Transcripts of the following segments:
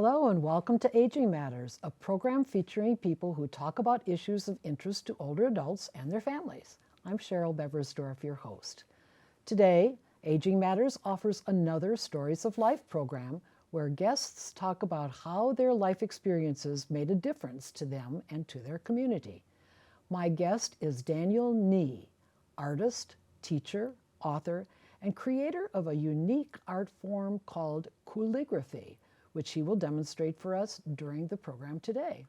Hello and welcome to Aging Matters, a program featuring people who talk about issues of interest to older adults and their families. I'm Cheryl Beversdorf, your host. Today, Aging Matters offers another Stories of Life program where guests talk about how their life experiences made a difference to them and to their community. My guest is Daniel Nee, artist, teacher, author, and creator of a unique art form called coolligraphy, which he will demonstrate for us during the program today.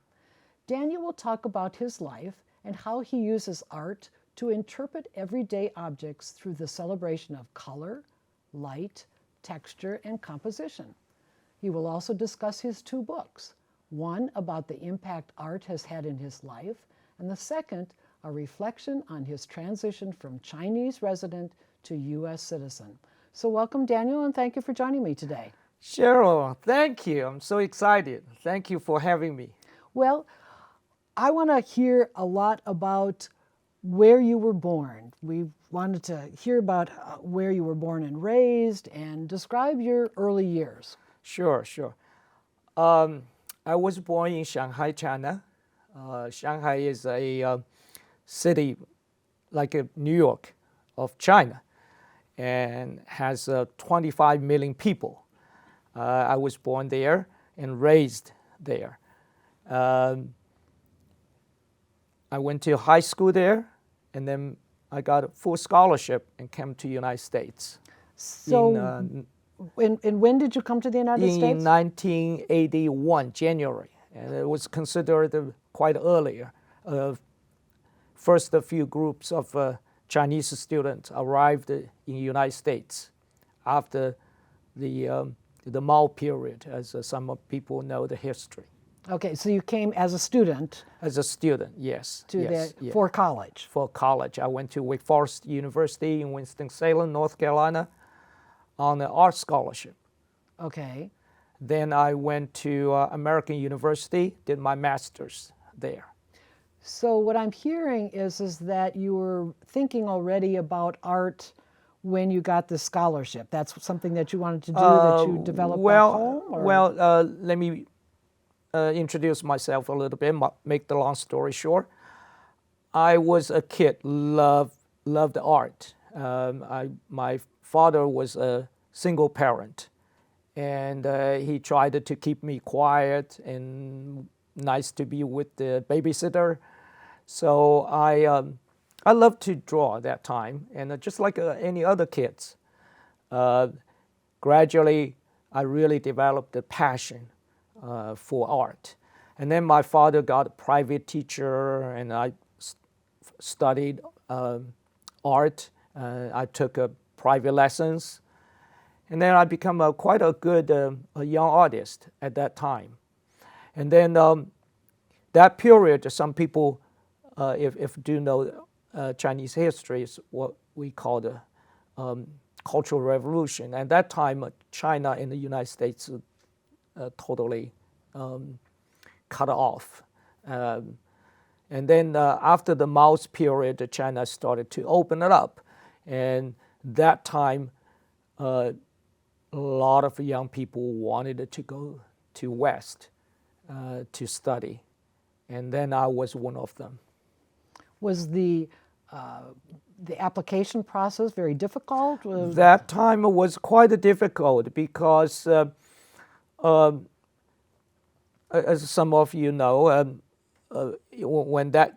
Daniel will talk about his life and how he uses art to interpret everyday objects through the celebration of color, light, texture, and composition. He will also discuss his two books, one about the impact art has had in his life, and the second, a reflection on his transition from Chinese resident to U.S. citizen. So welcome, Daniel, and thank you for joining me today. Cheryl, thank you. I'm so excited. Thank you for having me. Well, I want to hear a lot about where you were born. We wanted to hear about where you were born and raised and describe your early years. Sure. I was born in Shanghai, China. Shanghai is a city like New York of China and has 25 million people. I was born there and raised there. I went to high school there, and then I got a full scholarship and came to the United States. So, when did you come to the United States? In 1981, January, and it was considered quite earlier. First, a few groups of Chinese students arrived in the United States after the Mao period, as some people know the history. Okay, so you came as a student. As a student, yes. For college. For college. I went to Wake Forest University in Winston-Salem, North Carolina, on an art scholarship. Okay. Then I went to American University, did my master's there. So what I'm hearing is that you were thinking already about art when you got the scholarship. That's something that you wanted to do, that you developed back home? Or? Well, let me introduce myself a little bit, make the long story short. I was a kid, loved art. My father was a single parent, and he tried to keep me quiet and nice to be with the babysitter. So I loved to draw at that time, and just like any other kids, gradually I really developed a passion for art. And then my father got a private teacher, and I studied art. I took private lessons, and then I became quite a good young artist at that time. And then that period, some people, if do know Chinese history, is what we call the Cultural Revolution. At that time, China and the United States totally cut off. And then after the Mao's period, China started to open it up. And that time, a lot of young people wanted to go to West to study. And then I was one of them. Was the application process very difficult? That time was quite difficult because, as some of you know,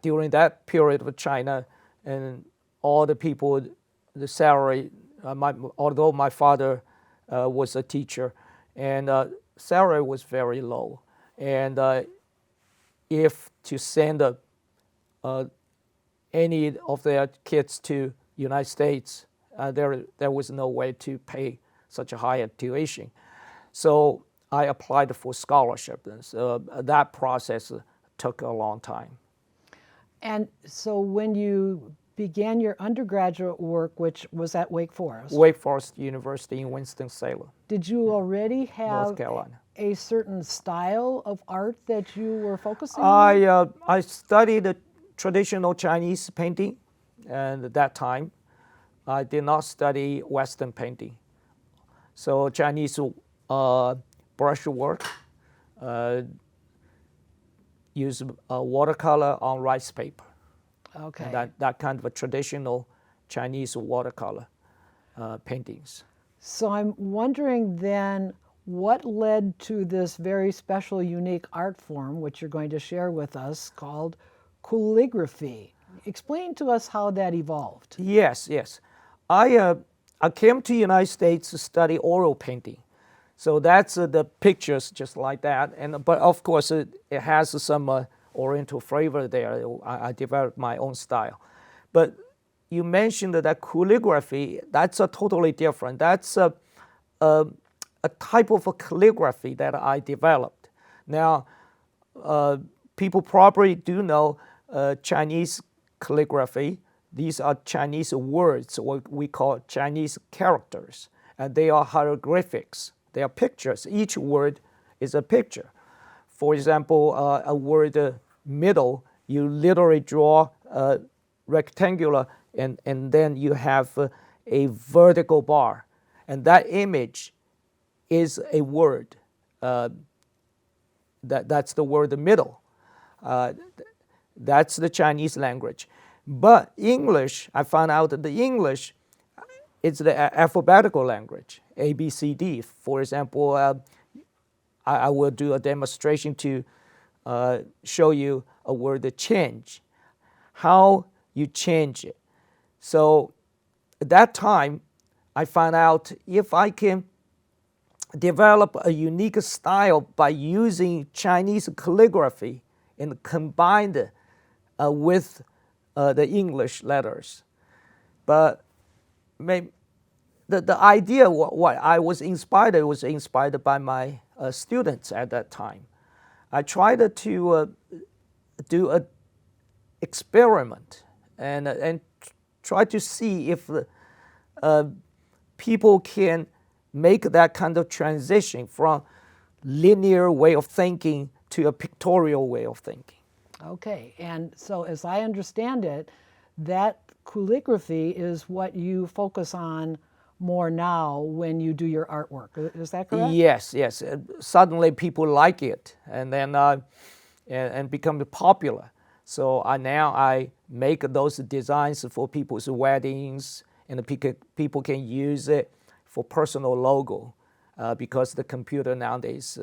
during that period of China, and all the people, the salary, although my father was a teacher, and salary was very low, and if to send any of their kids to United States, there was no way to pay such a high tuition. So I applied for scholarship. And so that process took a long time. And so when you began your undergraduate work, which was at Wake Forest. Wake Forest University in Winston-Salem. Did you already have North Carolina. A certain style of art that you were focusing on? I studied traditional Chinese painting, and at that time, I did not study Western painting. So Chinese brushwork, use watercolor on rice paper. Okay. And that kind of a traditional Chinese watercolor paintings. So I'm wondering then what led to this very special, unique art form, which you're going to share with us, called coolligraphy. Explain to us how that evolved. Yes, yes. I came to the United States to study oil painting. So that's the pictures just like that. But of course, it has some Oriental flavor there. I developed my own style. But you mentioned that coolligraphy, that's a totally different. That's a type of a calligraphy that I developed. Now, people probably do know Chinese calligraphy. These are Chinese words, what we call Chinese characters, and they are hieroglyphics. They are pictures. Each word is a picture. For example, a word middle, you literally draw a rectangular and then you have a vertical bar. And that image is a word. That's the word middle. That's the Chinese language. But English, I found out that the English is the alphabetical language, A, B, C, D. For example, I will do a demonstration to show you a word change, how you change it. So at that time, I found out if I can develop a unique style by using Chinese calligraphy and combine it with the English letters. But the idea, what I was inspired by my students at that time. I tried to do an experiment and try to see if people can make that kind of transition from linear way of thinking to a pictorial way of thinking. Okay, and so as I understand it, that calligraphy is what you focus on more now when you do your artwork. Is that correct? Yes, yes. Suddenly people like it, and then and become popular. So now I make those designs for people's weddings, and the people can use it for personal logo because the computer nowadays,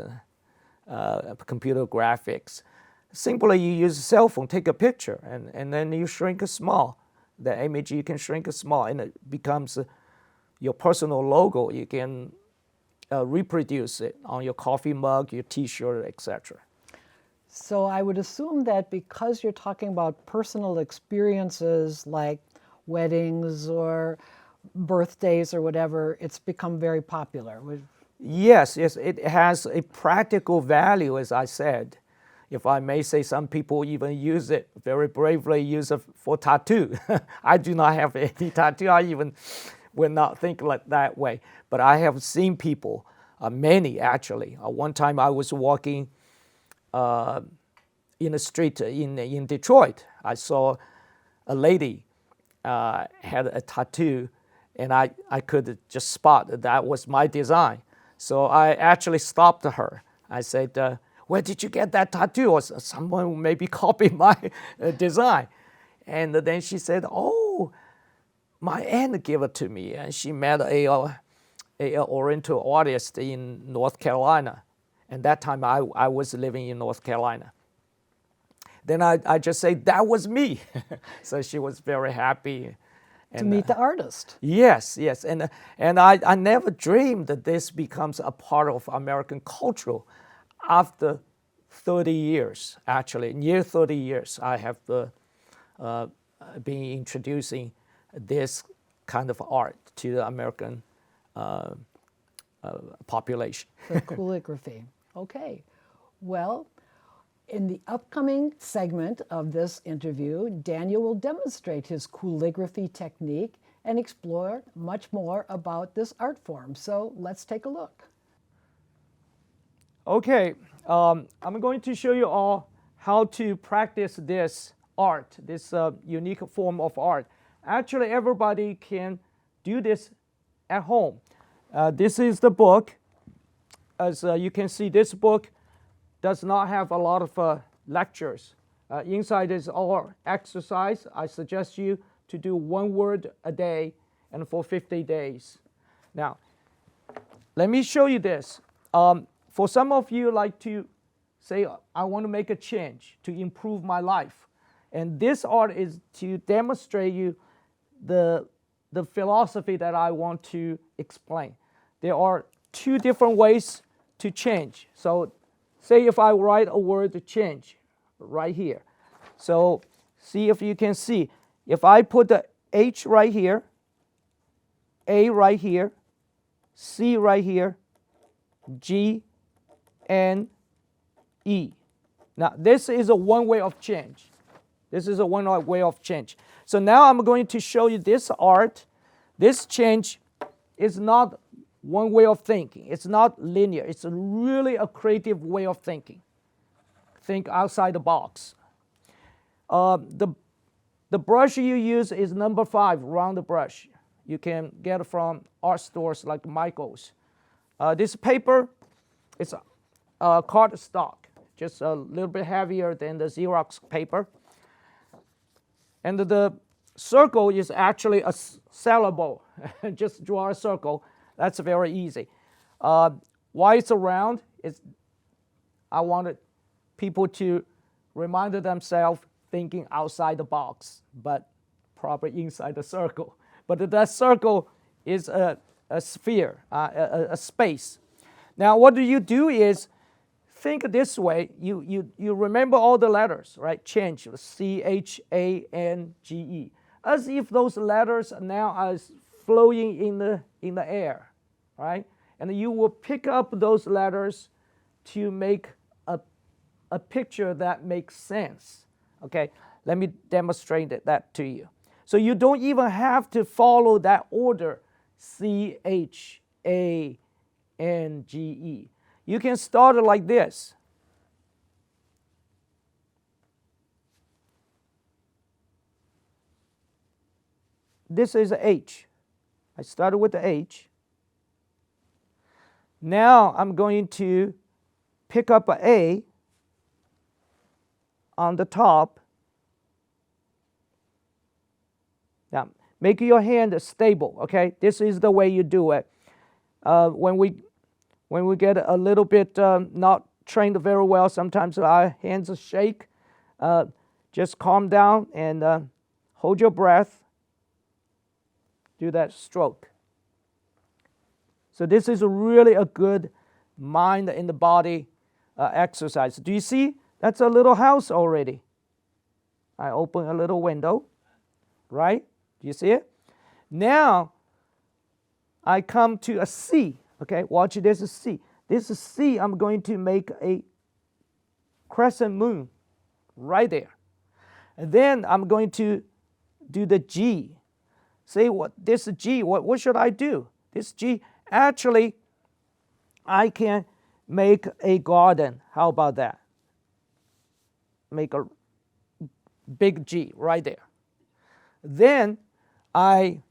computer graphics. Simply you use a cell phone, take a picture, and then you shrink it small. The image you can shrink it small, and it becomes your personal logo. You can reproduce it on your coffee mug, your T-shirt, etc. So I would assume that because you're talking about personal experiences like weddings or birthdays or whatever, it's become very popular. Yes, yes, it has a practical value, as I said. If I may say, some people even use it very bravely, use it for tattoo. I do not have any tattoo. I even would not think like that way. But I have seen people, many actually. One time I was walking in the street in Detroit. I saw a lady had a tattoo, and I could just spot that was my design. So I actually stopped her. I said, where did you get that tattoo? Or someone maybe copied my design. And then she said, oh, my aunt gave it to me. And she met a Oriental artist in North Carolina. And that time I was living in North Carolina. Then I just say, that was me. So she was very happy. To meet the artist. Yes, yes. And I never dreamed that this becomes a part of American culture. After 30 years, actually, near 30 years, I have been introducing this kind of art to the American population. The calligraphy. Okay. Well, in the upcoming segment of this interview, Daniel will demonstrate his calligraphy technique and explore much more about this art form. So let's take a look. Okay, I'm going to show you all how to practice this art, this unique form of art. Actually, everybody can do this at home. This is the book. As you can see, this book does not have a lot of lectures. Inside is all exercise. I suggest you to do 1 word a day and for 50 days. Now, let me show you this. For some of you like to say, I want to make a change to improve my life. And this art is to demonstrate you the philosophy that I want to explain. There are 2 different ways to change. So say if I write a word to change right here. So see if you can see. If I put the H right here, A right here, C right here, G, and E. Now this is a one way of change. This is a one way of change. So now I'm going to show you this art. This change is not one way of thinking. It's not linear. It's really a creative way of thinking. Think outside the box. The brush you use is number 5, round brush. You can get it from art stores like Michael's. This paper is cardstock, just a little bit heavier than the Xerox paper. And the circle is actually a sellable. Just draw a circle. That's very easy. Why it's round? I wanted people to remind themselves thinking outside the box, but probably inside the circle. But that circle is a sphere, a space. Now what do you do is, think this way, you remember all the letters, right? Change, C-H-A-N-G-E. As if those letters now are flowing in the air, right? And you will pick up those letters to make a picture that makes sense. Okay, let me demonstrate that to you. So you don't even have to follow that order, C-H-A-N-G-E. You can start it like this. This is a H. I started with the H. Now I'm going to pick up an A on the top. Now, make your hand stable, okay? This is the way you do it. When we get a little bit not trained very well, sometimes our hands shake. Just calm down and hold your breath. Do that stroke. So this is really a good mind in the body exercise. Do you see? That's a little house already. I open a little window, right? Do you see it? Now I come to a C. Okay, watch this is C. This is C. I'm going to make a crescent moon right there. And then I'm going to do the G. Say what this G, what should I do? This G, actually, I can make a garden. How about that? Make a big G right there. Then I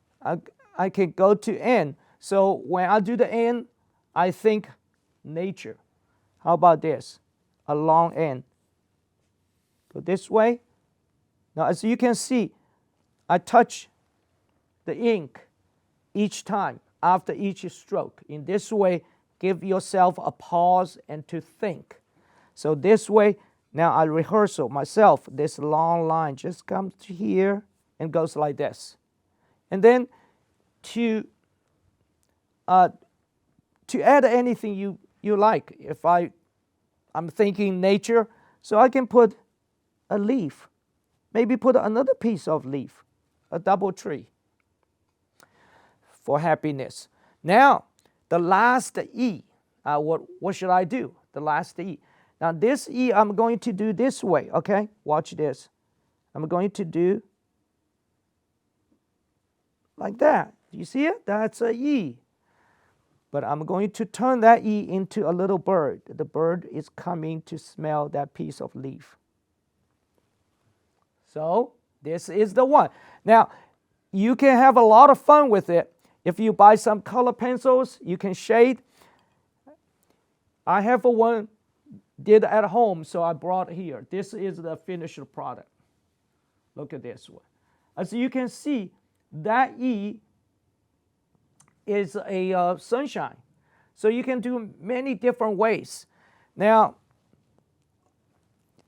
can go to N. So when I do the N, I think nature. How about this? A long N. Go this way. Now as you can see, I touch the ink each time after each stroke. In this way, give yourself a pause and to think. So this way, now I rehearse myself. This long line just comes to here and goes like this. And then to add anything you like. If I'm thinking nature, so I can put a leaf. Maybe put another piece of leaf, a double tree for happiness. Now, the last E, what should I do? The last E. Now this E I'm going to do this way, okay? Watch this. I'm going to do like that. Do you see it? That's a E. But I'm going to turn that E into a little bird. The bird is coming to smell that piece of leaf. So this is the one. Now, you can have a lot of fun with it. If you buy some color pencils, you can shade. I have one did at home, so I brought here. This is the finished product. Look at this one. As you can see, that E is a sunshine. So you can do many different ways. Now,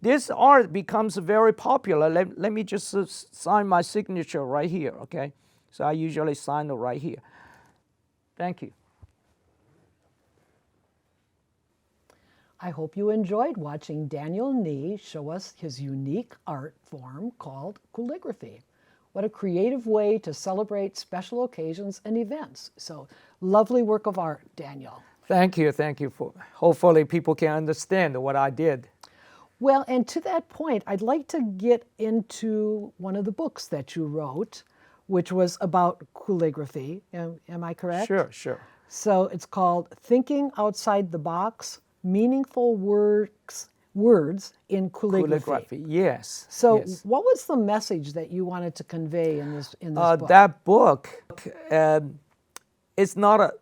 this art becomes very popular. Let me just sign my signature right here, okay? So I usually sign it right here. Thank you. I hope you enjoyed watching Daniel Nee show us his unique art form called coolligraphy. What a creative way to celebrate special occasions and events. So, lovely work of art, Daniel. Thank you. Hopefully people can understand what I did. Well, and to that point, I'd like to get into one of the books that you wrote, which was about coolligraphy. Am I correct? Sure. So it's called Thinking Outside the Box, Meaningful Words in Coolligraphy. Yes. So yes. what was the message that you wanted to convey in this book? That book is not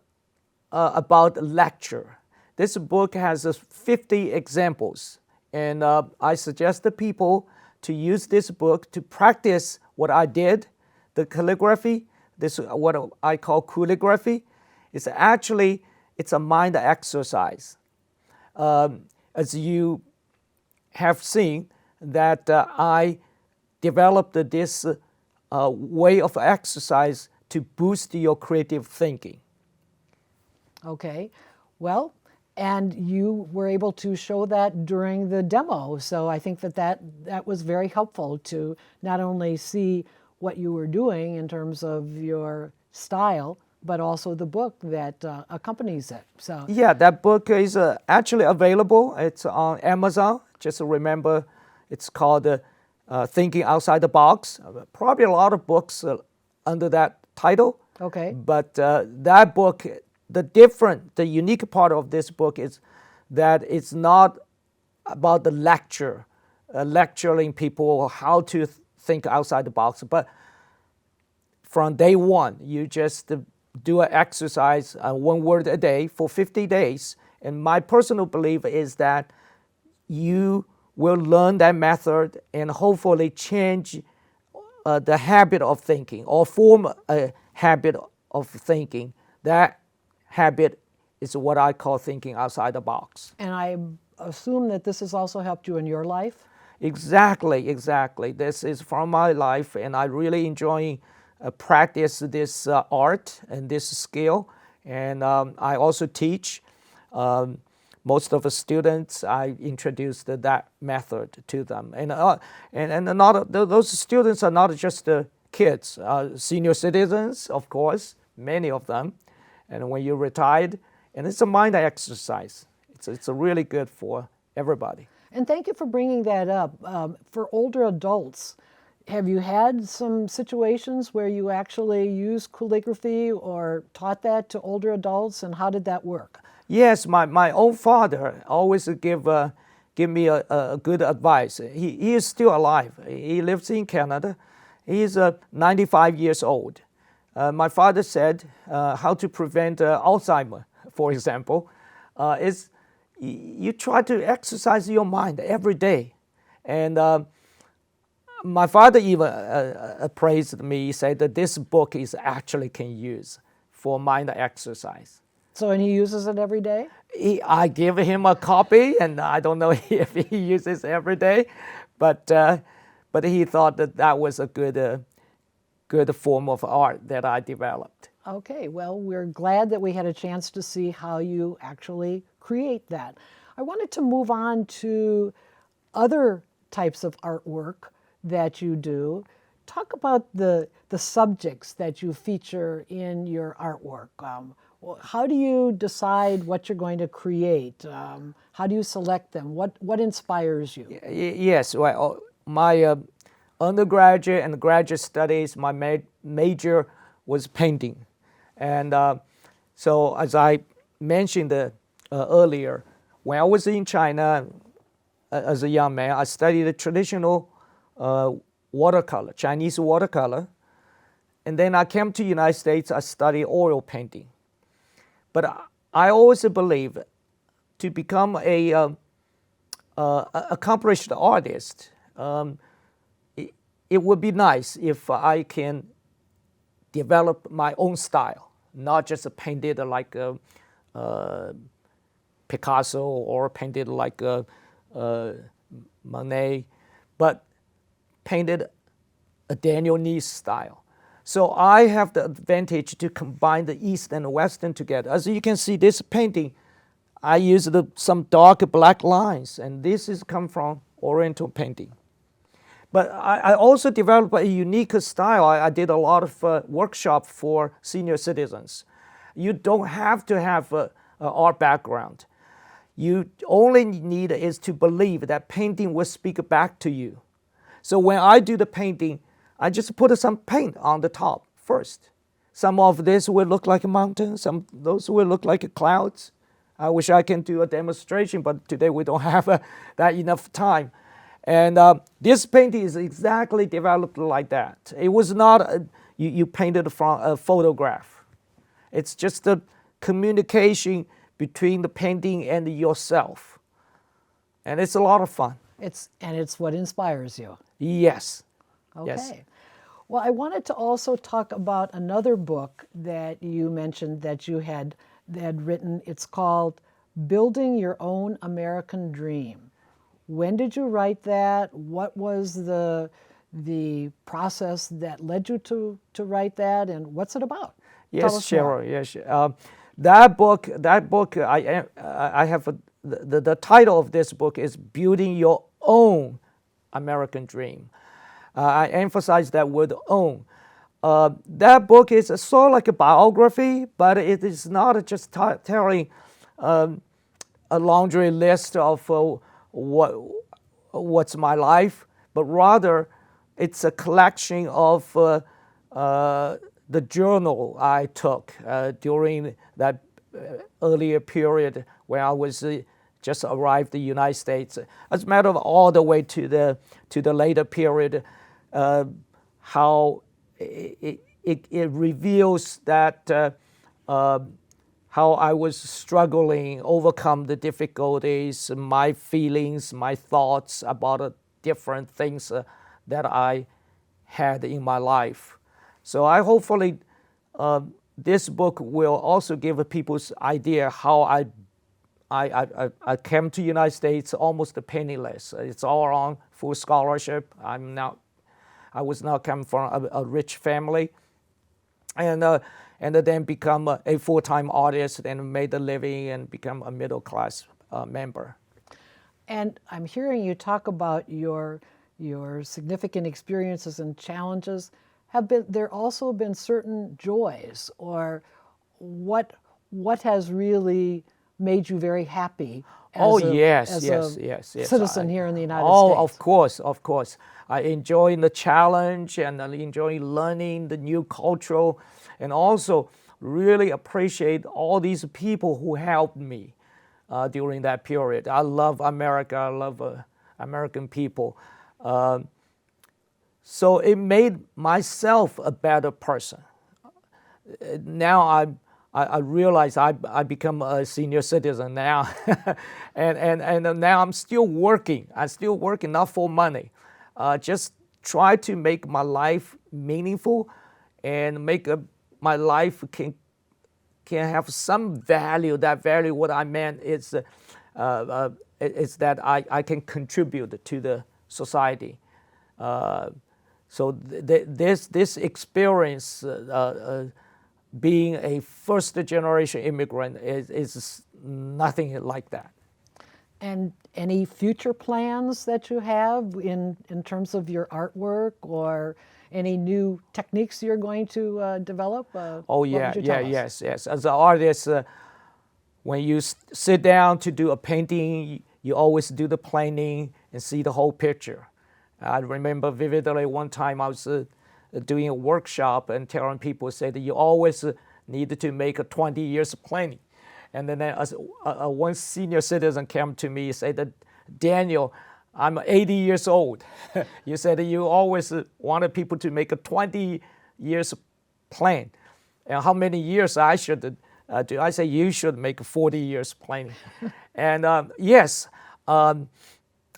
about a lecture. This book has 50 examples. And I suggest the people to use this book to practice what I did, the calligraphy, this what I call coolligraphy. It's a mind exercise. As you have seen, that I developed this way of exercise to boost your creative thinking. Okay, well, and you were able to show that during the demo. So I think that was very helpful to not only see what you were doing in terms of your style, but also the book that accompanies it. So yeah, that book is actually available. It's on Amazon. Just remember, it's called Thinking Outside the Box. Probably a lot of books under that title. Okay. But that book, the unique part of this book is that it's not about the lecture, lecturing people how to think outside the box, but from day one, you just do an exercise, 1 word a day for 50 days. And my personal belief is that you will learn that method and hopefully change the habit of thinking or form a habit of thinking. That habit is what I call thinking outside the box. And I assume that this has also helped you in your life? Exactly. This is from my life, and I really enjoy practice this art and this skill. And I also teach. Most of the students, I introduced that method to them. And those students are not just kids, senior citizens, of course, many of them. And when you're retired, and it's a mind exercise. It's really good for everybody. And thank you for bringing that up. For older adults, have you had some situations where you actually used coolligraphy or taught that to older adults, and how did that work? Yes, my own father always give me a good advice. He is still alive. He lives in Canada. He's 95 years old. My father said how to prevent Alzheimer, for example, is you try to exercise your mind every day. And my father even praised me. He said that this book is actually can use for mind exercise. So, and he uses it every day? I give him a copy, and I don't know if he uses it every day, but he thought that was a good form of art that I developed. Okay, well, we're glad that we had a chance to see how you actually create that. I wanted to move on to other types of artwork that you do. Talk about the subjects that you feature in your artwork. How do you decide what you're going to create? How do you select them? What inspires you? Yes, well, my undergraduate and graduate studies, my major was painting. And so as I mentioned earlier, when I was in China as a young man, I studied the traditional watercolor, Chinese watercolor. And then I came to the United States, I studied oil painting. But I always believe to become a accomplished artist, it would be nice if I can develop my own style, not just painted like Picasso or painted like Monet, but painted a Daniel Neese style. So I have the advantage to combine the East and the Western together. As you can see, this painting, I used some dark black lines, and this is come from Oriental painting. But I also developed a unique style. I did a lot of workshop for senior citizens. You don't have to have an art background. You only need is to believe that painting will speak back to you. So when I do the painting, I just put some paint on the top first. Some of this will look like a mountain, some those will look like clouds. I wish I can do a demonstration, but today we don't have that enough time. And this painting is exactly developed like that. It was not you painted from a photograph. It's just a communication between the painting and yourself. And it's a lot of fun. It's what inspires you. Yes. Okay. Yes. Well, I wanted to also talk about another book that you mentioned that you had written. It's called Building Your Own American Dream. When did you write that? What was the process that led you to write that, and what's it about? Yes, Cheryl. Yes, that book. I have the title of this book is Building Your Own American Dream. I emphasize that word "own." That book is sort of like a biography, but it is not just telling a laundry list of what's my life, but rather it's a collection of the journal I took during that earlier period when I was just arrived in the United States. As a matter of all the way to the later period, how it reveals that how I was struggling, overcome the difficulties, my feelings, my thoughts about different things that I had in my life. So I hopefully this book will also give people's idea how I came to the United States almost penniless. It's all on full scholarship. I was now coming from a rich family, and then become a full-time artist and made a living and become a middle-class member. And I'm hearing you talk about your significant experiences and challenges. Have there also been certain joys, or what has really made you very happy as a citizen here in the United States? Of course. I enjoy the challenge, and I enjoy learning the new culture, and also really appreciate all these people who helped me during that period. I love America. I love American people. So it made myself a better person. Now I realize I become a senior citizen now, and now I'm still working. I'm still working not for money, just try to make my life meaningful, and make my life can have some value. That value, what I meant is that I can contribute to the society. So this experience, being a first-generation immigrant, is nothing like that. And any future plans that you have in terms of your artwork, or any new techniques you're going to develop? Yes. As an artist, when you sit down to do a painting, you always do the planning and see the whole picture. I remember vividly one time I was doing a workshop and telling people, say that you always need to make a 20 years planning. And then one senior citizen came to me and said that, Daniel, I'm 80 years old. You said that you always wanted people to make a 20 years plan. And how many years I should do? I say you should make 40 years planning. And yes,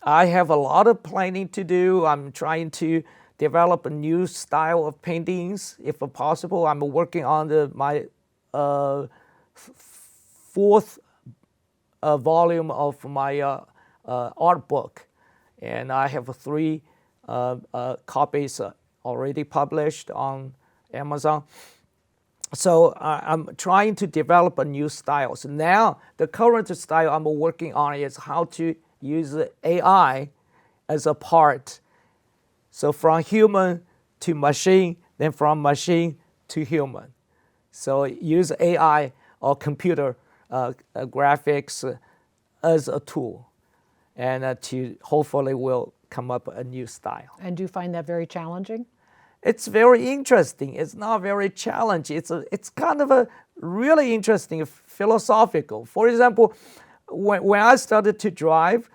I have a lot of planning to do. I'm trying to develop a new style of paintings, if possible. I'm working on my fourth volume of my art book, and I have three copies already published on Amazon. So I'm trying to develop a new style. So now the current style I'm working on is how to use AI as a part. So from human to machine, then from machine to human. So use AI or computer graphics as a tool, and to hopefully will come up a new style. And do you find that very challenging? It's very interesting. It's not very challenging. It's kind of a really interesting, philosophical. For example, when I started to drive,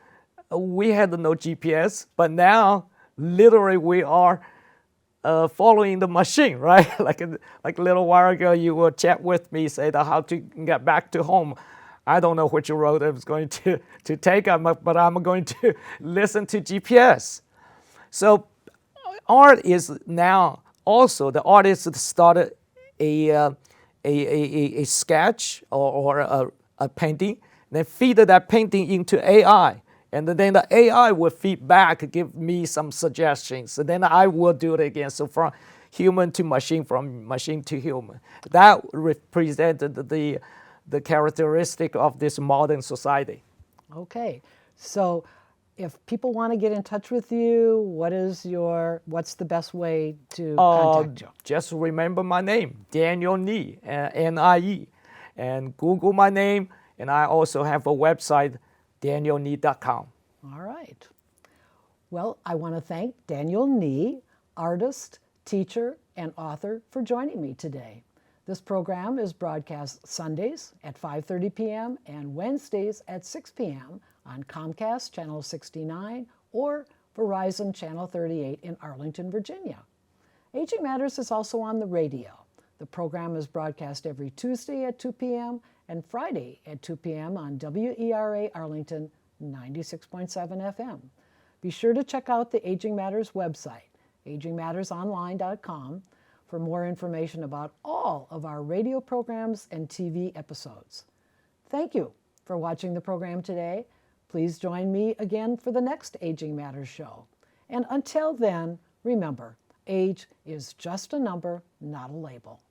we had no GPS, but now literally we are following the machine, right? like a little while ago, you will chat with me, say that how to get back to home. I don't know which road I was going to take, but I'm going to listen to GPS. So art is now also, the artist started a sketch or a painting, then feed that painting into AI. And then the AI will feed back, give me some suggestions. And then I will do it again. So from human to machine, from machine to human. That represented the characteristic of this modern society. Okay, so if people want to get in touch with you, what's the best way to contact you? Just remember my name, Daniel Nie, N-I-E, and Google my name. And I also have a website, danielnie.com. All right. Well, I want to thank Daniel Nie, artist, teacher, and author, for joining me today. This program is broadcast Sundays at 5:30 p.m. and Wednesdays at 6 p.m. on Comcast Channel 69 or Verizon Channel 38 in Arlington, Virginia. Aging Matters is also on the radio. The program is broadcast every Tuesday at 2 p.m. and Friday at 2 p.m. on WERA Arlington 96.7 FM. Be sure to check out the Aging Matters website, agingmattersonline.com, for more information about all of our radio programs and TV episodes. Thank you for watching the program today. Please join me again for the next Aging Matters show. And until then, remember, age is just a number, not a label.